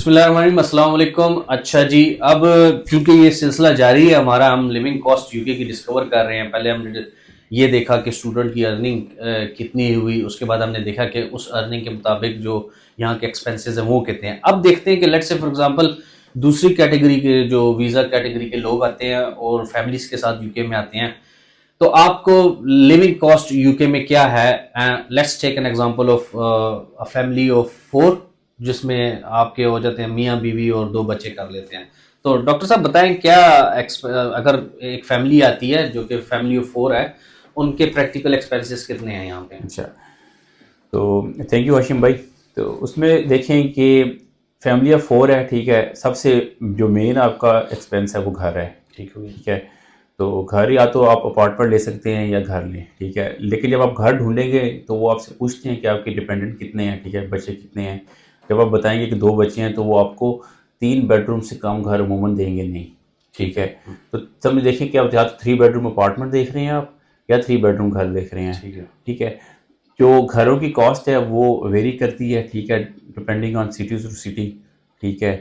बिस्मिल्लाहिर्रहमानिर्रहीम, अस्सलाम वालेकुम। अच्छा जी, अब क्योंकि ये सिलसिला जारी है हमारा, हम लिविंग कॉस्ट यूके की डिस्कवर कर रहे हैं। पहले हमने ये देखा कि स्टूडेंट की अर्निंग कितनी हुई, उसके बाद हमने देखा कि उस अर्निंग के मुताबिक जो यहाँ के एक्सपेंसेस हैं वो कितने हैं। अब देखते हैं कि लेट्स से फॉर एग्जांपल दूसरी कैटेगरी के जो वीज़ा कैटेगरी के लोग आते हैं और फैमिलीज के साथ यूके में आते हैं, तो आपको लिविंग कॉस्ट यूके में क्या है। Let's take an example of a family of 4, जिसमें आपके हो जाते हैं मियाँ बीवी और 2 बच्चे कर लेते हैं। तो डॉक्टर साहब बताएं क्या अगर एक फैमिली आती है जो कि फैमिली ऑफ 4 है, उनके प्रैक्टिकल एक्सपेंसेस कितने हैं यहाँ पे। अच्छा, तो थैंक यू हाशिम भाई। तो उसमें देखें कि फैमिली ऑफ 4 है, ठीक है। सबसे जो मेन आपका एक्सपेंस है वो घर है, ठीक है। ठीक है। तो घर या तो आप अपार्टमेंट ले सकते हैं या घर लें, ठीक है। लेकिन जब आप घर ढूंढेंगे तो वो आपसे पूछते हैं कि आपके डिपेंडेंट कितने हैं, ठीक है, बच्चे कितने हैं। जब आप बताएंगे कि 2 बच्चे हैं तो वो आपको 3 बेडरूम से कम घर अमूमन देंगे नहीं, ठीक है। तो तब में देखें कि आप या तो 3 बेडरूम अपार्टमेंट देख रहे हैं आप, या 3 बेडरूम घर देख रहे हैं, ठीक है। ठीक है। जो घरों की कॉस्ट है वो वेरी करती है, ठीक है, depending on city to city, ठीक है।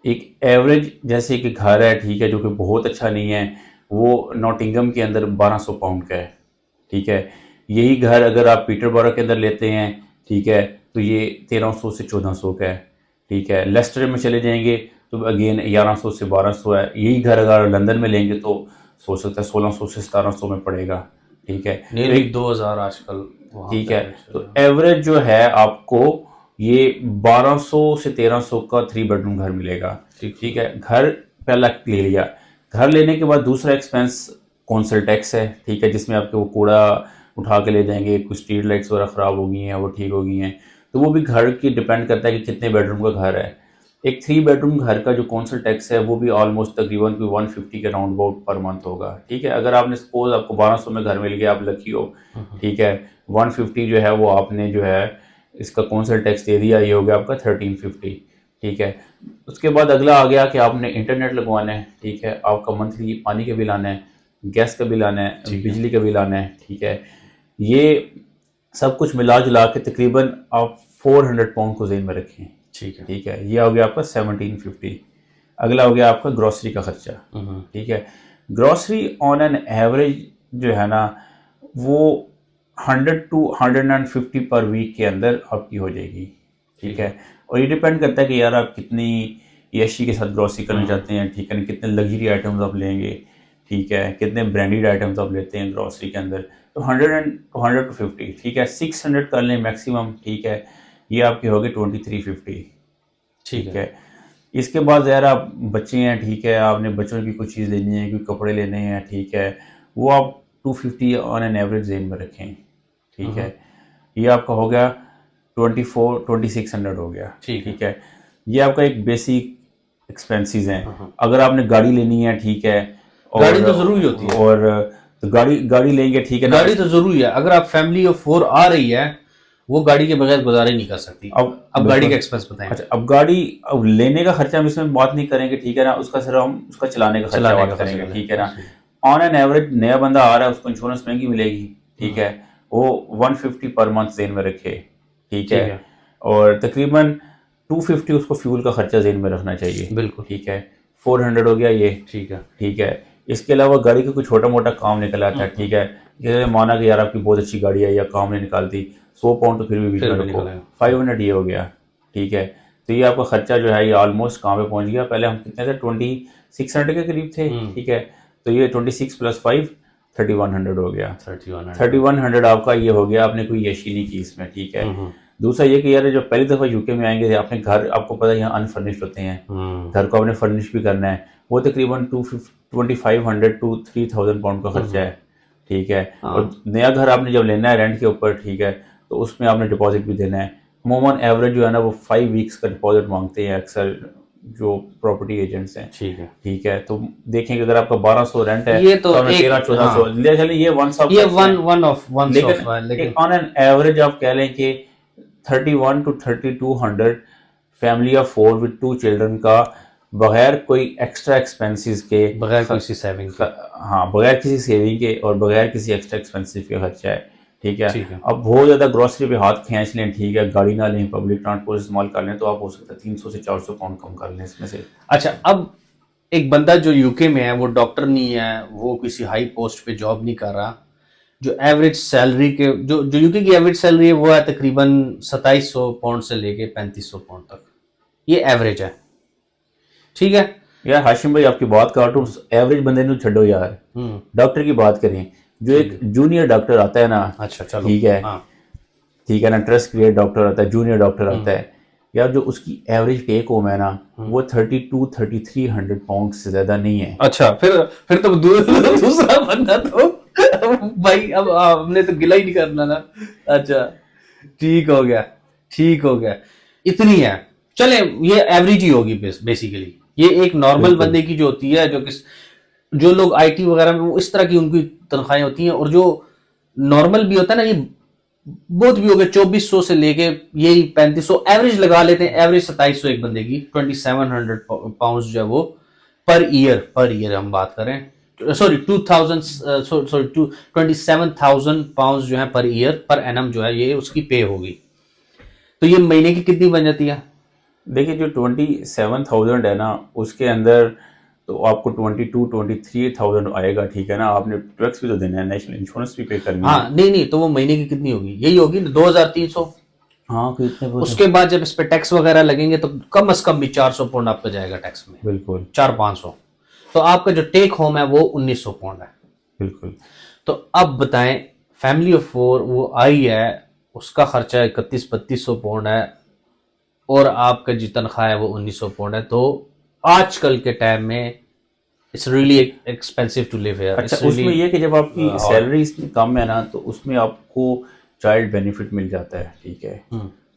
एक एवरेज जैसे कि घर है, ठीक है, जो कि बहुत अच्छा नहीं है, वो नॉटिंगम के अंदर 1200 पाउंड का है, ठीक है। यही घर अगर आप पीटरबरो के अंदर लेते हैं, ठीक है, तो ये 1300 से 1400 का है, ठीक है। लेस्टर में चले जाएंगे तो अगेन 1100 से 1200 है। यही घर अगर लंदन में लेंगे तो सोच सकता है 1600 से 1700 में पड़ेगा, ठीक है। तो नियरली एक 2000 आजकल वहाँ ठीक पे है, रेट चल तो रहा है। एवरेज जो है आपको ये 1200 से 1300 का 3 बेडरूम घर मिलेगा, ठीक है। ठीक है। घर पहला ले लिया। घर लेने के बाद दूसरा एक्सपेंस कौंसल टैक्स है, ठीक है, जिसमें आपके वो कूड़ा उठा के ले जाएंगे, कुछ स्ट्रीट लाइट्स वगैरह ख़राब हो गई हैं वो ठीक हो गई हैं, तो वो भी घर की डिपेंड करता है कि कितने बेडरूम का घर है। एक 3 बेडरूम घर का जो कौंसल टैक्स है वो भी ऑलमोस्ट तकरीबन कोई 150 के राउंड अबाउट पर मंथ होगा, ठीक है। अगर आपने सपोज आपको 1200 में घर मिल गया, आप लकी हो, ठीक है। 150 जो है वो आपने जो है इसका कौंसल टैक्स दे दिया, ये हो गया आपका 1350, ठीक है। उसके बाद अगला आ गया कि आपने इंटरनेट लगवाना है, ठीक है, आपका मंथली पानी का बिल आना है, गैस का बिल आना है, बिजली का बिल आना है, ठीक है। ये सब कुछ मिला जुला के तकरीबन आप 400 पाउंड को जेन में रखें, ठीक है। ठीक है। ये हो गया आपका 1750। अगला हो गया आपका ग्रोसरी का खर्चा, ठीक है। ग्रोसरी ऑन एन एवरेज जो है ना वो 100 टू 150 पर वीक के अंदर आपकी हो जाएगी, ठीक है। और ये डिपेंड करता है कि यार आप कितनी यशी के साथ ग्रोसरी करना चाहते हैं, ठीक है, कितने लग्जरी आइटम्स आप लेंगे, ठीक है, कितने ब्रांडेड आइटम्स आप लेते हैं ग्रोसरी के अंदर। तो 100 टू 50, ठीक है, 600 कर लें मैक्सिमम, ठीक है। ये आपके हो गए 2350, ठीक ठीक है। है। इसके बाद यार आप बच्चे हैं, ठीक है, आपने बच्चों की कुछ चीज़ लेनी है, कोई कपड़े लेने हैं, ठीक है, वो आप 250 ऑन एन एवरेज जेन में रखें, ठीक है। ये आपका हो गया 2600 हो गया, ठीक है। ठीक है। ये आपका एक बेसिक एक्सपेंसेस हैं। अगर आपने गाड़ी लेनी है, ठीक है, गाड़ी तो जरूरी होती है। और तो गाड़ी गाड़ी लेंगे, ठीक है ना। गाड़ी तो जरूरी है, अगर आप फैमिली ऑफ 4 आ रही है, वो गाड़ी के बगैर गुजारे नहीं कर सकती। अब गाड़ी बिल्कुल। का एक्सपेंस बताएं। अच्छा, अब गाड़ी अब लेने का खर्चा हम इसमें बात नहीं करेंगे, ठीक है ना, उसका सिर्फ हम उसका चलाने का खर्चा चलाने का बात खर्चा करेंगे, कर ठीक है लें। ना। ऑन एन एवरेज नया बंदा आ रहा है, उसको इंश्योरेंस महंगी मिलेगी, ठीक है, वो 150 पर मंथ जेन में रखे, ठीक है। ठीक है। और तकरीबन 250 उसको फ्यूल का खर्चा जेन में रखना चाहिए, बिल्कुल। ठीक है। 400 हो गया ये, ठीक है। ठीक है। इसके अलावा गाड़ी का कोई छोटा मोटा काम निकल आता है, ठीक है। जैसे माना कि यार आपकी बहुत अच्छी गाड़ी है या काम नहीं निकालती, 100 पाउंड तो फिर भी बीच फिर में भी रखो, निकलेगा। 500 ये हो गया, ठीक है। तो ये आपका खर्चा जो है ये ऑलमोस्ट कहाँ पे पहुंच गया। पहले हम कितने थे, 2600 के करीब थे, ठीक है। तो ये 26 प्लस 5 3100 हो गया। 3100। 3100 आपका ये हो गया, आपने कोई यशी नहीं की इसमें, ठीक है। दूसरा ये कि यार जो पहली दफ़ा यूके में आएंगे, आपने घर आपको पता है यहाँ अनफर्निश्ड होते हैं, घर को आपने फर्निश भी करना है, वो तकरीबन 2500 टू 3000 पाउंड का खर्चा है, ठीक है। और नया घर आपने जब लेना है रेंट के ऊपर, ठीक है, तो उसमें आपने डिपॉजिट भी देना है। अमूमन एवरेज जो है ना वो 5 वीक्स का डिपॉजिट मांगते हैं अक्सर जो प्रॉपर्टी एजेंट्स हैं, ठीक है। ठीक है। तो देखेंगे अगर आपका 1200 रेंट है ये तो तो हमें एक 1300-1400 ले चलिए, ये वन ऑफ ये टैक्स वन है। वन ऑफ लेकिन लेकिन एक ऑन एन एवरेज आप कह लें कि 31 to 3200 family of 4 with 2 children का बगैर कोई एक्स्ट्रा एक्सपेंसेस के बगैर किसी सेविंग के। हाँ, बगैर किसी सेविंग के और बगैर किसी एक्स्ट्रा एक्सपेंसिव के खर्चा है, ठीक है। ठीक है। अब बहुत ज़्यादा ग्रॉसरी पे हाथ खींच लें, ठीक है, गाड़ी ना लें, पब्लिक ट्रांसपोर्ट इस्तेमाल कर लें, तो आप हो सकता है 300 से 400 पाउंड कम कर लें इसमें से। अच्छा, अब एक बंदा जो यूके में है, वो डॉक्टर नहीं है, वो किसी हाई पोस्ट पे जॉब नहीं कर रहा, जो एवरेज सैलरी के जो यूके की एवरेज सैलरी है वो है तकरीबन 2700 पाउंड से लेके 3500 पाउंड तक, ये एवरेज है। ठीक है। यार हाशिम भाई, आपकी बात काटो, एवरेज बंदे ਨੂੰ ਛੱਡो यार, हम्म। डॉक्टर की बात करें, जो ठीक एक है। जूनियर डॉक्टर आता है ना, अच्छा चलो। ठीक है, हाँ। ठीक है ना, ट्रस्ट ग्रेड डॉक्टर आता है, जूनियर डॉक्टर आता हम्म। है, यार जो उसकी एवरेज टेक होम है ना, हम्म। वो 32-3300 पाउंड से ज्यादा नहीं है। अच्छा, फिर तो दूसरा बंदा तो भाई, अब हमने तो गिला ही नहीं करना ना। अच्छा, ठीक हो गया, ठीक हो गया, इतनी है। चले, ये एवरेज ही होगी बेसिकली। ये एक नॉर्मल बिल्कुल। बंदे की जो होती है, जो लोग आईटी वगैरह में, वो इस तरह की उनकी तनख्वाहें होती हैं। और जो नॉर्मल भी होता है ना, ये बहुत भी हो गए 2400 से लेके यही 3500 एवरेज लगा लेते हैं। एवरेज 2700 एक बंदे की, 2700 पाउंड जो है वो पर ईयर हम बात करें, सॉरी 2000, सॉरी 27,000 पाउंड जो है पर ईयर, पर एनम जो है ये उसकी पे होगी। तो ये महीने की कितनी बन जाती है? देखिए, जो 27,000 है ना, उसके अंदर तो आपको 22-23,000 आएगा, ठीक है ना, आपने टैक्स भी तो देना है, नेशनल इंश्योरेंस भी पे करनी है। हाँ, नहीं नहीं, तो वो महीने की कितनी होगी? यही होगी ना, 2300। हाँ, तो इतने बहुत है। उसके बाद जब इस पे टैक्स वगैरह लगेंगे तो कम से कम भी 400 पाउंड आपका जाएगा टैक्स में, बिल्कुल 400-500। तो आपका जो टेक होम है वो 1900 पाउंड है। बिल्कुल। तो अब बताएं, फैमिली ऑफ 4 वो आई है, उसका खर्चा 31-3200 पाउंड है, और आपका जो तनख्वाह है वो 1900 पाउंड है। तो आजकल के टाइम में it's really expensive to live here, अच्छा, इट्स रियली उसमें यह कि जब आपकी हॉट। सैलरी इतनी कम है ना, तो उसमें आपको चाइल्ड बेनिफिट मिल जाता है, ठीक है।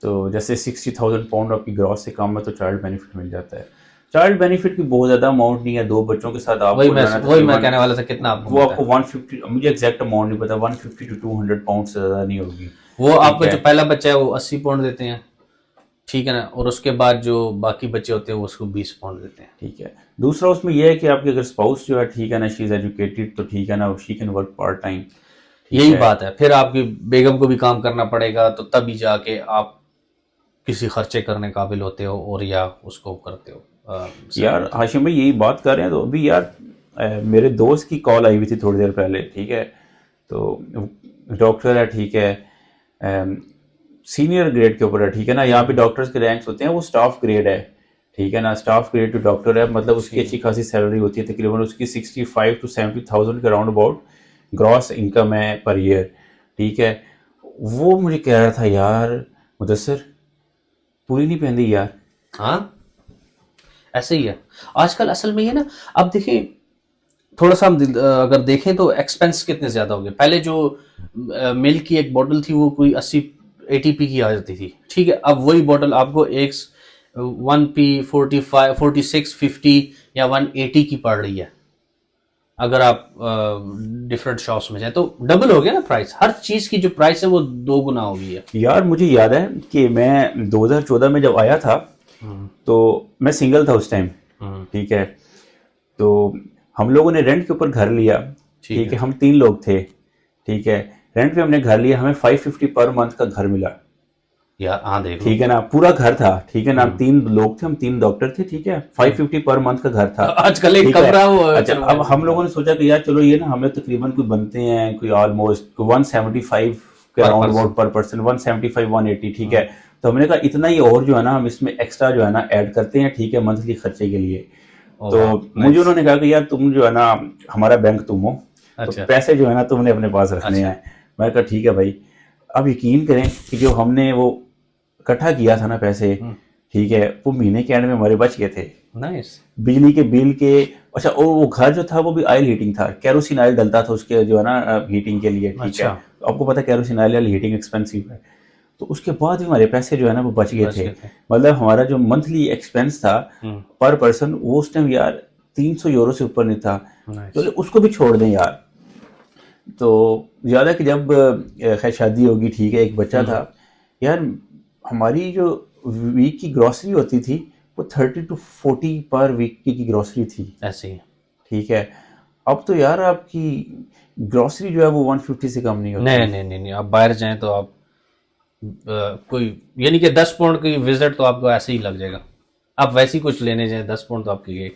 तो जैसे 60,000 पाउंड आपकी ग्रॉस से कम है, तो चाइल्ड बेनिफिट मिल जाता है। चाइल्ड बेनिफिट की बहुत ज़्यादा अमाउंट नहीं है, 2 बच्चों के साथ वही आपको मैं जो है ना वही मैं तकरीबन, कहने वाला था, कितना आपको वो मिलता आपको है? 150, मुझे एग्जैक्ट अमाउंट नहीं पता, 150 to 200 पाउंड से ज़्यादा नहीं होगी, वो ठीक आपका है। जो पहला बच्चा है वो 80 पाउंड देते हैं, ठीक है ना, और उसके बाद जो बाकी बच्चे होते हैं वो उसको 20 पाउंड देते हैं। ठीक है। दूसरा उसमें यह है कि आपकी अगर स्पाउस जो है, ठीक है ना, शी इज़ एजुकेटेड, तो ठीक है ना, she can work part time, ठीक यही है। बात है, फिर आपकी बेगम को भी काम करना पड़ेगा, तो तभी जाके आप किसी खर्चे करने काबिल होते हो, और या उसको करते हो यार मतलब। हाशिम भाई, यही बात कर रहे हैं, तो अभी यार मेरे दोस्त की कॉल आई हुई थी थोड़ी देर पहले, ठीक है। तो डॉक्टर है, ठीक है, सीनियर ग्रेड के ऊपर है, ठीक है ना, यहाँ पे डॉक्टर्स के रैंक्स होते हैं, वो स्टाफ ग्रेड है, ठीक है ना, स्टाफ ग्रेड टू डॉक्टर है, मतलब उसकी अच्छी खासी सैलरी होती है, तकरीबन उसकी 65,000 to 70,000 के राउंड अबाउट ग्रॉस इनकम है पर ईयर, ठीक है। वो मुझे कह रहा था यार, मुदस्सिर, पूरी नहीं पहनती यार। हाँ, ऐसे ही है आजकल असल में। ये ना, अब देखिए, थोड़ा सा हम अगर देखें तो एक्सपेंस कितने ज्यादा हो गए। पहले जो मिल्क की एक बोतल थी वो कोई 80 ATP की आ जाती थी, ठीक है। अब वही बोतल आपको एक 1p 45 46 50 या 180 की पड़ रही है। अगर आप डिफरेंट शॉप्स में जाए तो डबल हो गया ना प्राइस, हर चीज की जो प्राइस है वो 2 गुना हो गई है। यार मुझे याद है कि मैं 2014 में जब आया था, हम्म। तो मैं सिंगल था उस टाइम, हम्म। ठीक है। तो हम लोगों ने रेंट के ऊपर घर लिया, ठीक ठीक है। है, हम 3 लोग थे, ठीक है। रेंट पे हमने घर लिया, हमें 550 पर मंथ का घर मिला, यार हाँ, देख लो। ठीक है ना, पूरा घर था, ठीक है ना, हम हम्म। 3 लोग थे, हम 3 डॉक्टर थे, ठीक है, 550 पर मंथ का घर था, आजकल एक ठीक है। कमरा वो अच्छा, चलो अब हम लोगों ने सोचा कि यार चलो, ये ना हमें तकरीबन कोई बनते हैं कोई ऑलमोस्ट 175 के पर राउंड पर्सन। अबाउट पर पर्सन, 175-180, ठीक है। तो हमने कहा इतना ही और जो है ना, हम इसमें एक्स्ट्रा जो है ना ऐड करते हैं, ठीक है, मंथली खर्चे के लिए। ओ तो वाह, मुझे नाइस। उन्होंने कहा कि यार तुम जो है ना, हमारा बैंक तुम हो, तो अच्छा। पैसे जो है ना तुमने अपने पास रखने अच्छा। हैं। मैंने कहा ठीक है भाई। अब यकीन करें कि जो हमने वो इकट्ठा किया था ना पैसे, ठीक है, वो महीने के एंड में हमारे बच गए थे। नाइस। बिजली के बिल के, अच्छा, और वो घर जो था वो भी ऑयल हीटिंग था, केरोसिन ऑयल डलता था उसके जो है ना हीटिंग के लिए, ठीक है। अच्छा। तो आपको पता है केरोसिन ऑयल हीटिंग एक्सपेंसिव है। तो उसके बाद भी हमारे पैसे जो है ना वो बच गए बच थे। गए थे। मतलब हमारा जो मंथली एक्सपेंस था हम्म। पर पर्सन, वो उस टाइम यार 300 यूरो से ऊपर नहीं था। नाइस। चलो उसको भी छोड़ दें यार। तो ज़्यादा कि जब खैर शादी होगी, ठीक है, एक बच्चा था यार, हमारी जो वीक की ग्रॉसरी होती थी वो 30 to 40 पर वीक की ग्रॉसरी थी, ऐसे ही। ठीक है। अब तो यार आपकी ग्रोसरी जो है वो 150 से कम नहीं होती। नहीं, आप बाहर जाएं तो आप कोई यानी कि 10 पाउंड की विजिट तो आपको ऐसे ही लग जाएगा। आप वैसे ही कुछ लेने जाए 10 पाउंड तो आपके गए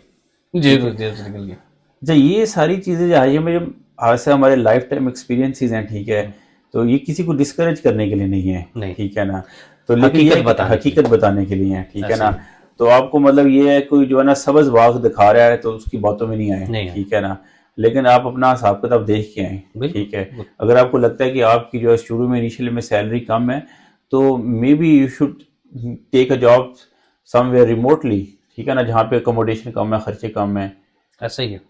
जेब से निकल गए। अच्छा, ये सारी चीज़ें जो है ये मेरे आज से हमारे लाइफ टाइम एक्सपीरियंसेस हैं, ठीक है। तो ये किसी को डिस्करेज करने के लिए नहीं है, नहीं। ठीक है ना। तो लेकिन ये हकीकत बताने के लिए है, ठीक है ऐसे ना। तो आपको मतलब ये है कोई जो है ना सबज बाग दिखा रहा है तो उसकी बातों में नहीं आए, ठीक है ना। लेकिन आप अपना हिसाब किताब देख के आए, ठीक है। अगर आपको लगता है कि आपकी जो है शुरू में इनिशियली में सैलरी कम है तो maybe you should take a job somewhere remotely, ठीक है ना, जहाँ पे अकोमोडेशन कम है, खर्चे कम है। ऐसा ही है।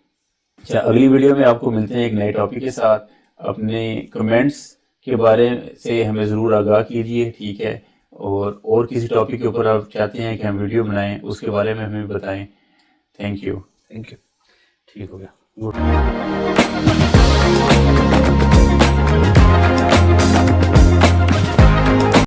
अच्छा, अगली वीडियो में आपको मिलते हैं एक नए टॉपिक के साथ। अपने कमेंट्स के बारे से हमें ज़रूर आगाह कीजिए, ठीक है। और किसी टॉपिक के ऊपर आप चाहते हैं कि हम वीडियो बनाएं उसके बारे में हमें बताएं। Thank you. ठीक हो गया। गुड।